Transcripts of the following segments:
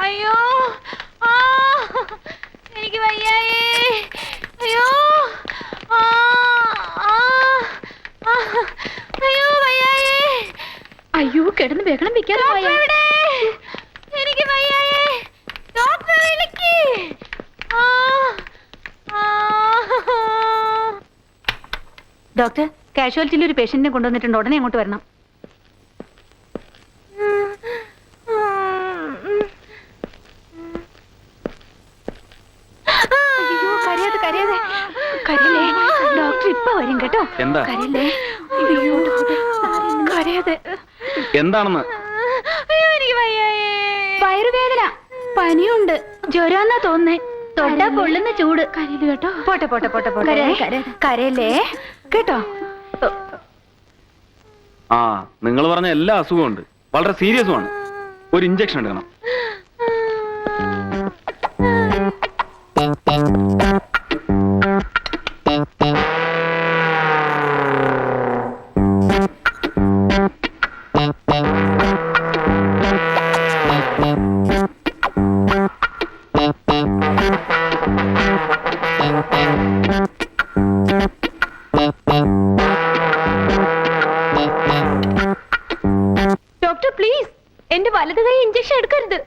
അയ്യോ എനിക്ക് വയ്യായേ. അയ്യോ അയ്യോ വയ്യായേ. അയ്യോ കിടന്ന് ബഹളം വെക്കാതെ എനിക്ക് വയ്യായേ. ഡോക്ടറെ വിളിക്ക്. ഡോക്ടർ, കാഷ്വാലിറ്റിയിൽ ഒരു പേഷ്യന്റിനെ കൊണ്ടുവന്നിട്ടുണ്ട്, ഉടനെ അങ്ങോട്ട് വരണം. ഡോക്ടർ ഇപ്പൊ വരും കേട്ടോ. എന്താണെന്ന്? എനിക്ക് വയ്യായേ. വയറുവേദന, പനിയുണ്ട്, ജ്വരാന്നാ തോന്നുന്നേ. തൊട്ടാ പൊള്ളുന്ന ചൂട്. കരയില് കേട്ടോ. പോട്ടെ പോട്ടെ പോട്ടെ പോട്ടെ, കരയല്ലേ കേട്ടോ. ആ, നിങ്ങൾ പറഞ്ഞ എല്ലാ അസുഖവും ഉണ്ട്, വളരെ സീരിയസുമാണ്. ഒരു ഇഞ്ചക്ഷൻ എടുക്കണം. ഡോക്ടർ പ്ലീസ്, എന്റെ വലത് കൈ ഇഞ്ചക്ഷൻ എടുക്കരുത്.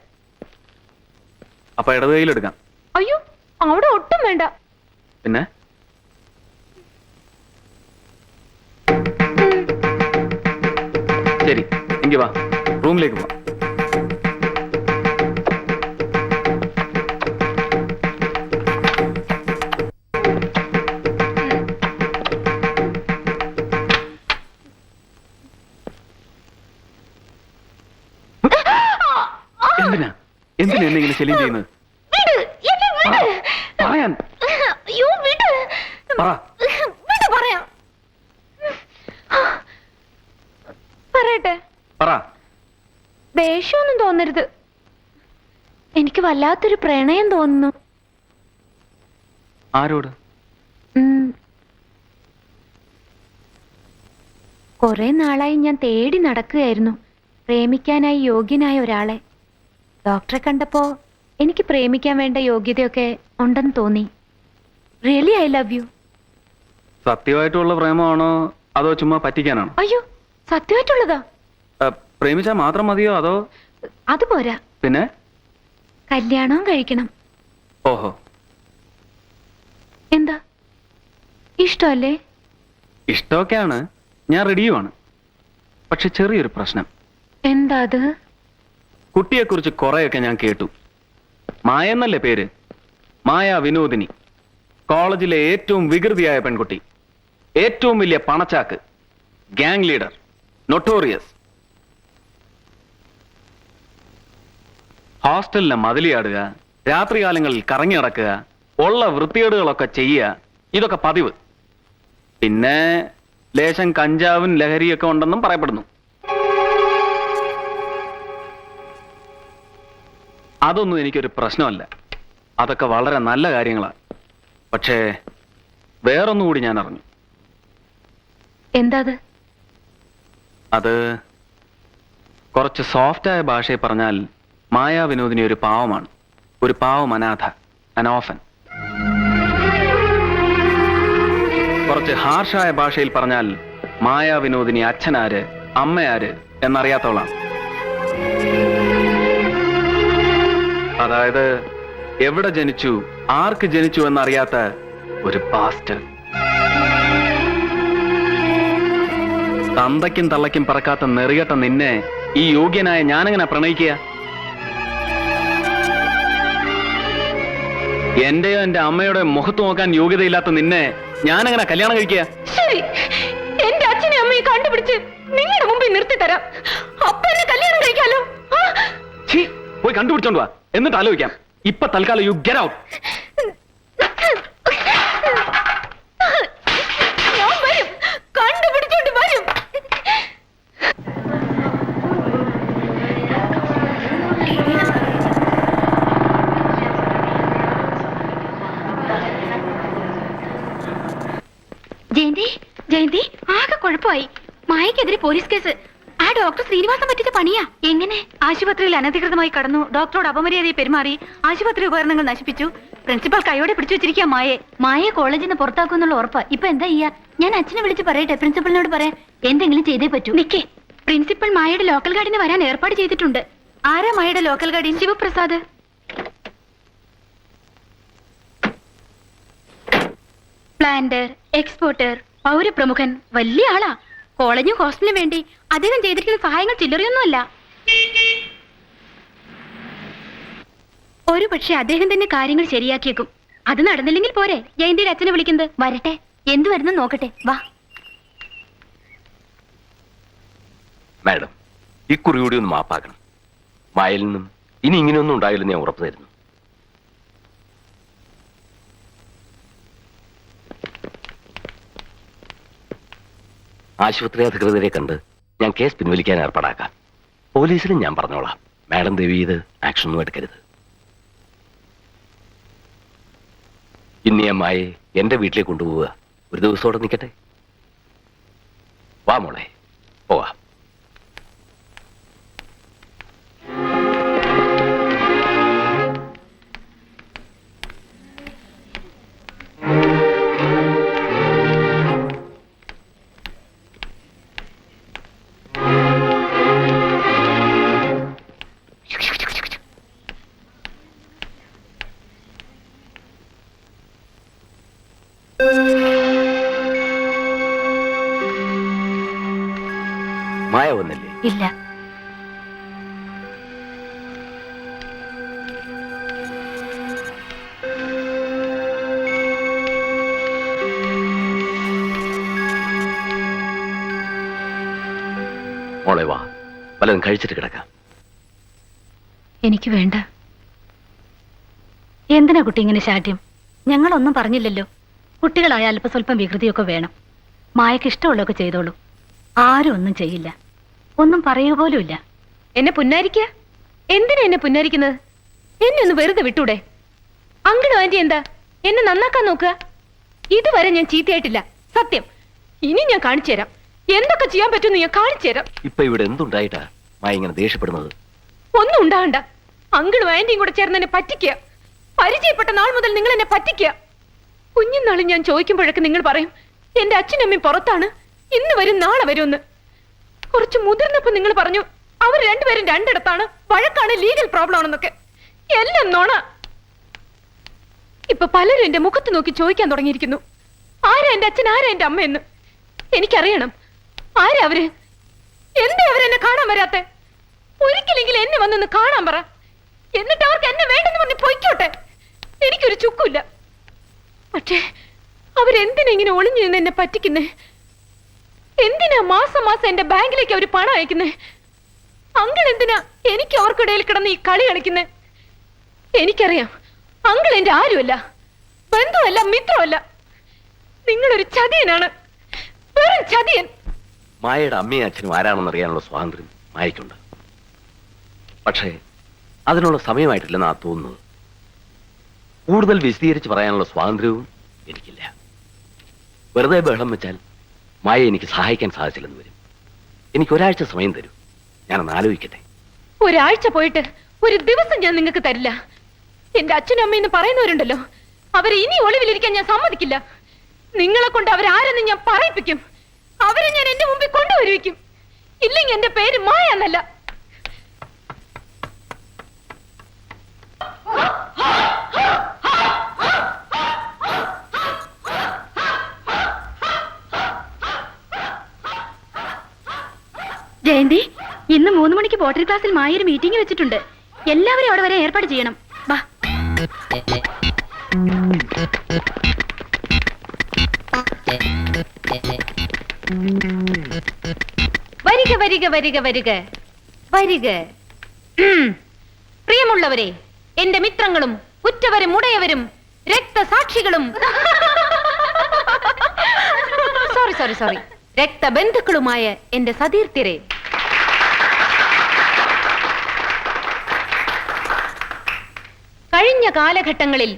അപ്പൊ ഇടത് കൈയിലെടുക്കാം. അയ്യോ, അവിടെ ഒട്ടും വേണ്ട. പിന്നെ ശരി, എങ്കി വാ, റൂമിലേക്ക് പോവാം. എന്തിനാ എന്തിനാ എന്നെ ഇങ്ങനെ ശല്യം ചെയ്യുന്നത്? പറയാൻ പറയാം. പറയട്ടെ. പറ. ദേഷ്യമൊന്നും തോന്നരുത്. എനിക്ക് വല്ലാത്തൊരു പ്രണയം തോന്നുന്നു. ആരോട്? കുറെ നാളായി ഞാൻ തേടി നടക്കുകയായിരുന്നു പ്രേമിക്കാനായി യോഗ്യനായ ഒരാളെ. ഡോക്ടറെ കണ്ടപ്പോ എനിക്ക് പ്രേമിക്കാൻ വേണ്ട യോഗ്യതയൊക്കെ ഉണ്ടെന്ന് തോന്നി. Really I love you. സത്യമായിട്ടുള്ള പ്രേമമാണോ അതോ ചുമ്മാ പറ്റിക്കാനാണോ? അയ്യോ, സത്യമായിട്ടുള്ളതാ. പ്രേമിച്ചാൽ മാത്രം മതിയോ അതോ? അത് പോരാ, പിന്നെ കല്യാണവും കഴിക്കണം. ഓഹോ, എന്താ ഇഷ്ടമല്ലേ? ഇഷ്ടമൊക്കെയാണ്, ഞാൻ റെഡിയുമാണ്. പക്ഷെ ചെറിയൊരു പ്രശ്നം. എന്താ അത്? കുട്ടിയെക്കുറിച്ച് കുറെയൊക്കെ ഞാൻ കേട്ടു. മായ എന്നല്ലേ പേര്? മായ വിനോദിനി. കോളേജിലെ ഏറ്റവും വികൃതിയായ പെൺകുട്ടി, ഏറ്റവും വലിയ പണച്ചാക്ക്, ഗ്യാങ് ലീഡർ, നൊട്ടോറിയസ്. ഹോസ്റ്റലിലെ മതിലിയാടുക, രാത്രികാലങ്ങളിൽ കറങ്ങി നടക്കുക, ഉള്ള വൃത്തികേടുകളൊക്കെ ചെയ്യുക, ഇതൊക്കെ പതിവ്. പിന്നെ ലേശം കഞ്ചാവും ലഹരിയൊക്കെ ഉണ്ടെന്നും പറയപ്പെടുന്നു. അതൊന്നും എനിക്കൊരു പ്രശ്നമല്ല, അതൊക്കെ വളരെ നല്ല കാര്യങ്ങളാണ്. പക്ഷേ വേറൊന്നുകൂടി ഞാൻ അറിഞ്ഞു. എന്താ അത് കുറച്ച് സോഫ്റ്റായ ഭാഷയിൽ പറഞ്ഞാൽ മായാ വിനോദിനി ഒരു പാവമാണ്, ഒരു പാവം അനാഥ, അനോഫൻ. കുറച്ച് ഹാർഷായ ഭാഷയിൽ പറഞ്ഞാൽ മായാ വിനോദിനി അച്ഛനാര് അമ്മയാര് എന്നറിയാത്തവളാണ്. അതായത് എവിടെ ജനിച്ചു, ആർക്ക് ജനിച്ചു എന്നറിയാത്ത ഒരു ബാസ്റ്റർഡ്. തന്തയ്ക്കും തള്ളയ്ക്കും പറക്കാത്ത നെറികെട്ട നിന്നെ ഈ യോഗ്യനായ ഞാനെങ്ങനെ പ്രണയിക്കുക? എന്റെയോ എന്റെ അമ്മയുടെ മുഖത്ത് നോക്കാൻ യോഗ്യതയില്ലാത്ത നിന്നെ ഞാനെങ്ങനെ കല്യാണം കഴിക്കുക? എന്റെ അച്ഛനെ അമ്മയെ കണ്ടുപിടിച്ച് നിങ്ങളുടെ മുമ്പിൽ നിർത്തി തരാം. അപ്പൊ എന്നെ കല്യാണം കഴിക്കാലോ. പോയി കണ്ടുപിടിച്ചോണ്ട് വാ, എന്നിട്ട് ആലോചിക്കാം. ഇപ്പൊ തൽക്കാലം യു ഗെറ്റ് ഔട്ട്. ഞാൻ വരും, കണ്ടുപിടിച്ചോണ്ട് വരും. ജയന്തി, ജയന്തി, ആകെ കുഴപ്പമായി. മായക്കെതിരെ പോലീസ് കേസ്. ആ ഡോക്ടർ ശ്രീനിവാസൻ പറ്റിച്ച പണിയാ. എങ്ങനെ? ആശുപത്രിയിൽ അനധികൃതമായി കടന്നു, ഡോക്ടറോട് അപമര്യാദയെ പെരുമാറി, ആശുപത്രി ഉപകരണങ്ങൾ നശിപ്പിച്ചു. പ്രിൻസിപ്പൽ കൈയോടെ പിടിച്ചു വെച്ചിരിക്കുക മായെ. മായെ കോളേജിൽ നിന്ന് പുറത്താക്കുന്നുള്ള ഉറപ്പ്. ഇപ്പൊ എന്താ ചെയ്യാ? ഞാൻ അച്ഛനെ വിളിച്ച് പറയട്ടെ? പ്രിൻസിപ്പലിനോട് പറയാൻ എന്തെങ്കിലും ചെയ്തേ പറ്റൂ. നിക്കേ, പ്രിൻസിപ്പൽ മായയുടെ ലോക്കൽ ഗാർഡിന് വരാൻ ഏർപ്പാട് ചെയ്തിട്ടുണ്ട്. ആരാ മായയുടെ local guardian? Shivaprasad. Planter, exporter, പൗരപ്രമുഖൻ, വലിയ ആളാ. കോളേജും ഹോസ്റ്റലിനും വേണ്ടി അദ്ദേഹം ചെയ്തിരിക്കുന്ന സഹായങ്ങൾ ചില്ലറയൊന്നുമല്ല. ഒരു പക്ഷെ അദ്ദേഹം തന്നെ കാര്യങ്ങൾ ശരിയാക്കിയേക്കും. അത് നടന്നില്ലെങ്കിൽ പോരെ ജയന്തിയുടെ അച്ഛനെ വിളിക്കുന്നത്? വരട്ടെ, എന്തു വരുന്നു നോക്കട്ടെ. വാ. മാഡം, ഇക്കുറി കൂടി ഒന്ന് മാപ്പാക്കണം. മായയിൽ നിന്നും ഇനി ഇങ്ങനെയൊന്നും ഉണ്ടാകില്ലെന്ന് ഞാൻ ഉറപ്പു തരുന്നു. ആശുപത്രി അധികൃതരെ കണ്ട് ഞാൻ കേസ് പിൻവലിക്കാൻ ഏർപ്പാടാക്കാം. പോലീസിലും ഞാൻ പറഞ്ഞോളാം. മാഡം ദേവി ഇത് ആക്ഷനൊന്നും എടുക്കരുത്. ഇനി അമ്മായി എന്റെ വീട്ടിലേക്ക് കൊണ്ടുപോവുക. ഒരു ദിവസത്തോടെ നിൽക്കട്ടെ. വാ മോളെ, പോവാ. മായ വന്നില്ലേ? ഇല്ല. മോളെ വാ, വല്ലതും കഴിച്ചിട്ട് കിടക്കാം. എനിക്ക് വേണ്ട. എന്തിനാ കുട്ടി ഇങ്ങനെ ശാഠ്യം? ഞങ്ങളൊന്നും പറഞ്ഞില്ലല്ലോ. കുട്ടികളായ അല്പസ്വല്പം വികൃതിയൊക്കെ വേണം. മായക്ക് ഇഷ്ടമുള്ളതൊക്കെ ചെയ്തോളൂ. ആരും ഒന്നും ചെയ്യില്ല. ഒന്നും പറയുക പോലുമില്ല. എന്നെ പുന്നാരിക്കുക? എന്തിനാ എന്നെ പുന്നാരിക്കുന്നത്? എന്നെ ഒന്ന് വെറുതെ വിട്ടൂടെ? അങ്കിളും ആന്റി എന്താ എന്നെ നന്നാക്കാൻ നോക്കുക? ഇതുവരെ ഞാൻ ചീത്തയായിട്ടില്ല, സത്യം. ഇനി ഞാൻ കാണിച്ചു തരാം എന്തൊക്കെ ചെയ്യാൻ പറ്റുമെന്ന്. ഞാൻ കാണിച്ചു തരാം. ഇപ്പൊ ഇവിടെ എന്തുണ്ടായിട്ടാ മായ ഇങ്ങനെ ദേഷ്യപ്പെടുന്നത്? ഒന്നും ഉണ്ടാകണ്ട. അങ്കിളും ആന്റിയും കൂടെ ചേർന്ന് എന്നെ പറ്റിക്കുക. പരിചയപ്പെട്ട നാൾ മുതൽ നിങ്ങൾ എന്നെ പറ്റിക്കുക. കുഞ്ഞുനാളും ഞാൻ ചോദിക്കുമ്പോഴൊക്കെ നിങ്ങൾ പറയും എന്റെ അച്ഛനും അമ്മയും പുറത്താണ്, ഇന്ന് വരും നാളെ വരുമെന്ന്. കുറച്ച് മുതിർന്നപ്പോ നിങ്ങൾ പറഞ്ഞു അവർ രണ്ടുപേരും രണ്ടിടത്താണ്, വഴക്കാണ്, ലീഗൽ പ്രോബ്ലം ആണെന്നൊക്കെ. എല്ലാം നോണ. ഇപ്പൊ പലരും എന്റെ മുഖത്ത് നോക്കി ചോദിക്കാൻ തുടങ്ങിയിരിക്കുന്നു, ആരാ എന്റെ അച്ഛൻ, ആരാ എന്റെ അമ്മയെന്ന്. എനിക്കറിയണം ആരാ അവര്. എന്താ അവരെന്നെ കാണാൻ വരാത്തെ? ഒരിക്കലെങ്കിലും എന്നെ വന്നൊന്ന് കാണാൻ പറ. എന്നിട്ട് അവർക്ക് എന്നെ വേണ്ടെന്ന് പറഞ്ഞ് പൊയ്ക്കോട്ടെ, എനിക്കൊരു ചുക്കുമില്ല. പക്ഷേ അവരെന്തിനാ ഇങ്ങനെ ഒളിഞ്ഞു നിന്ന് എന്നെ പറ്റിക്കുന്നേ? എന്തിനാ മാസം മാസം എന്റെ ബാങ്കിലേക്ക് അവർ പണം അയക്കുന്നേ? അങ്കിൾ എന്തിനാ എനിക്ക് അവർക്കിടയിൽ കിടന്ന് ഈ കളി കളിക്കുന്നേ? എനിക്കറിയാം അങ്കിൾ എന്റെ ആരുമല്ല, ബന്ധുവല്ല, മിത്രമല്ല. നിങ്ങളൊരു ചതിയനാണ്, വെറും ചതിയൻ. മായയുടെ അമ്മയും അച്ഛനും ആരാണെന്ന് അറിയാനുള്ള സ്വാതന്ത്ര്യം മായയ്ക്കുണ്ട്. പക്ഷേ അതിനുള്ള സമയമായിട്ടില്ലെന്നാ തോന്നുന്നത്. കൂടുതൽ വിശദീകരിച്ച് പറയാനുള്ള സ്വാതന്ത്ര്യവും എനിക്കില്ല. വെറുതെ ബഹളം വെച്ചാൽ മായ എനിക്ക് സഹായിക്കാൻ സാധിച്ചില്ലെന്ന് വരും. എനിക്ക് ഒരാഴ്ച സമയം തരൂ, ഞാനൊന്ന് ആലോചിക്കട്ടെ. ഒരാഴ്ച പോയിട്ട് ഒരു ദിവസം ഞാൻ നിങ്ങൾക്ക് തരില്ല. എന്റെ അച്ഛനും അമ്മയെന്ന് പറയുന്നവരുണ്ടല്ലോ, അവരെ ഇനി ഒളിവിലിരിക്കാൻ ഞാൻ സമ്മതിക്കില്ല. നിങ്ങളെ കൊണ്ട് അവരാരെന്ന് ഞാൻ പറയിപ്പിക്കും. അവരെ ഞാൻ എന്റെ മുമ്പിൽ കൊണ്ടുവരുവിക്കും. ഇല്ലെങ്കിൽ എന്റെ പേര് മായ എന്നല്ല. ജയന്തി, ഇന്ന് 3 മണിക്ക് ബോട്ടറി ക്ലാസ്സിൽ മായൊരു മീറ്റിംഗ് വെച്ചിട്ടുണ്ട്. എല്ലാവരും അവിടെ വരെ ഏർപ്പാട് ചെയ്യണം. വാ. വരിക വരിക വരിക വരിക വരിക. പ്രിയമുള്ളവരെ, എന്റെ മിത്രങ്ങളും ഉറ്റവരും ഉടയവരും രക്തസാക്ഷികളും സോറി സോറി സോറി രക്തബന്ധുക്കളുമായ എന്റെ സതീർത്ഥ്യരെ, കഴിഞ്ഞ കാലഘട്ടങ്ങളിൽ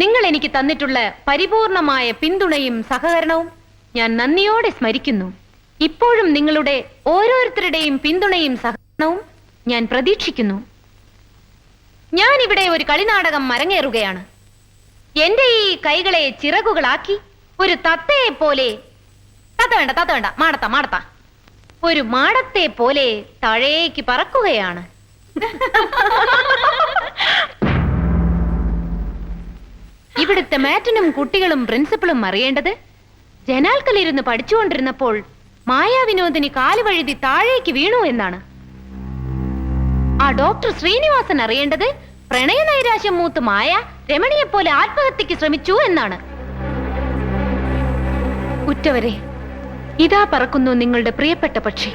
നിങ്ങൾ എനിക്ക് തന്നിട്ടുള്ള പരിപൂർണമായ പിന്തുണയും സഹകരണവും ഞാൻ നന്ദിയോടെ സ്മരിക്കുന്നു. ഇപ്പോഴും നിങ്ങളുടെ ഓരോരുത്തരുടെയും പിന്തുണയും സഹകരണവും ഞാൻ പ്രതീക്ഷിക്കുന്നു. ഞാൻ ഇവിടെ ഒരു കളിനാടകം അരങ്ങേറുകയാണ്. എന്റെ ഈ കൈകളെ ചിറകുകളാക്കി ഒരു തത്തയെ പോലെ, തത്ത വേണ്ട, മാടത്ത, ഒരു മാടത്തെ പോലെ താഴേക്ക് പറക്കുകയാണ്. ഇവിടുത്തെ മാറ്റനും കുട്ടികളും പ്രിൻസിപ്പളും അറിയേണ്ടത്, ജനാൽക്കലിരുന്ന് പഠിച്ചുകൊണ്ടിരുന്നപ്പോൾ മായാവിനോദിനി കാലുവഴുതി താഴേക്ക് വീണു എന്നാണ്. ആ ഡോക്ടർ ശ്രീനിവാസൻ അറിയേണ്ടത്, പ്രണയനൈരാശ്യം മൂത്ത് മായ രമണിയെപ്പോലെ ആത്മഹത്യക്ക് ശ്രമിച്ചു എന്നാണ്. ഉറ്റവരെ, ഇതാ പറക്കുന്നു നിങ്ങളുടെ പ്രിയപ്പെട്ട പക്ഷി.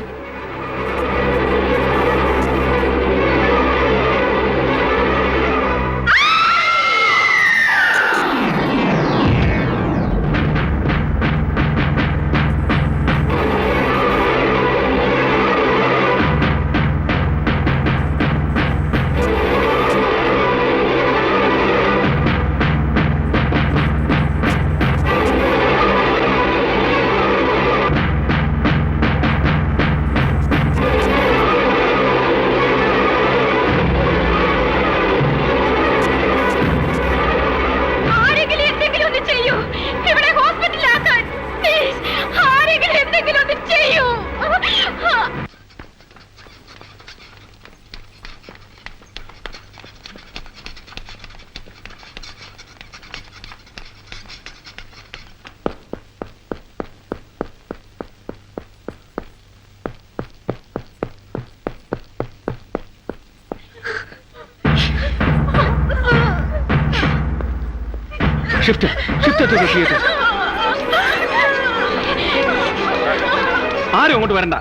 ആരും അങ്ങോട്ട് വരണ്ട.